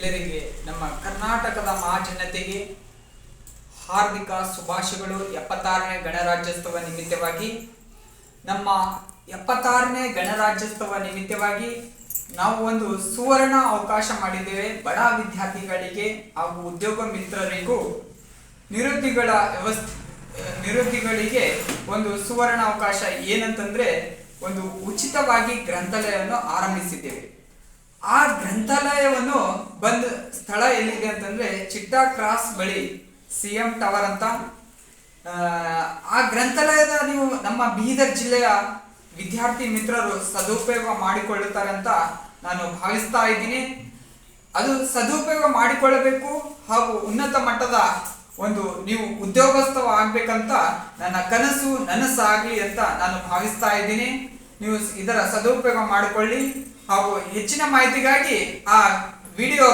ಎಲ್ಲರಿಗೆ ನಮ್ಮ ಕರ್ನಾಟಕದ ಮಹಾಜನತೆಗೆ ಹಾರ್ದಿಕ ಶುಭಾಶಯಗಳು. 76ನೇ ಗಣರಾಜ್ಯೋತ್ಸವ ನಿಮಿತ್ತವಾಗಿ ನಮ್ಮ 76ನೇ ಗಣರಾಜ್ಯೋತ್ಸವ ನಿಮಿತ್ತವಾಗಿ ನಾವು ಒಂದು ಸುವರ್ಣ ಅವಕಾಶ ಮಾಡಿದ್ದೇವೆ. ಬಡ ವಿದ್ಯಾರ್ಥಿಗಳಿಗೆ ಹಾಗೂ ಉದ್ಯೋಗ ಮಿತ್ರರಿಗೂ ನಿರುದ್ಯೋಗಿಗಳಿಗೆ ಒಂದು ಸುವರ್ಣ ಅವಕಾಶ ಏನಂತಂದ್ರೆ ಒಂದು ಉಚಿತವಾಗಿ ಗ್ರಂಥಾಲಯವನ್ನು ಆರಂಭಿಸಿದ್ದೇವೆ. ಆ ಗ್ರಂಥಾಲಯವನ್ನು ಬಂದ ಸ್ಥಳ ಎಲ್ಲಿದೆ ಅಂತಂದ್ರೆ ಚಿಟ್ಟಾ ಕ್ರಾಸ್ ಬಳಿ CM ಟವರ್ ಅಂತ. ಆ ಗ್ರಂಥಾಲಯದ ನೀವು ನಮ್ಮ ಬೀದರ್ ಜಿಲ್ಲೆಯ ವಿದ್ಯಾರ್ಥಿ ಮಿತ್ರರು ಸದುಪಯೋಗ ಮಾಡಿಕೊಳ್ಳುತ್ತಾರೆ ಅಂತ ನಾನು ಭಾವಿಸ್ತಾ ಇದ್ದೀನಿ. ಅದು ಸದುಪಯೋಗ ಮಾಡಿಕೊಳ್ಳಬೇಕು ಹಾಗೂ ಉನ್ನತ ಮಟ್ಟದ ಒಂದು ನೀವು ಉದ್ಯೋಗಸ್ಥವ ಆಗ್ಬೇಕಂತ ನನ್ನ ಕನಸು ನನಸಾಗಲಿ ಅಂತ ನಾನು ಭಾವಿಸ್ತಾ ಇದ್ದೀನಿ. ನೀವು ಇದರ ಸದುಪಯೋಗ ಮಾಡಿಕೊಳ್ಳಿ ಹಾಗೂ ಹೆಚ್ಚಿನ ಮಾಹಿತಿಗಾಗಿ ಆ ವಿಡಿಯೋ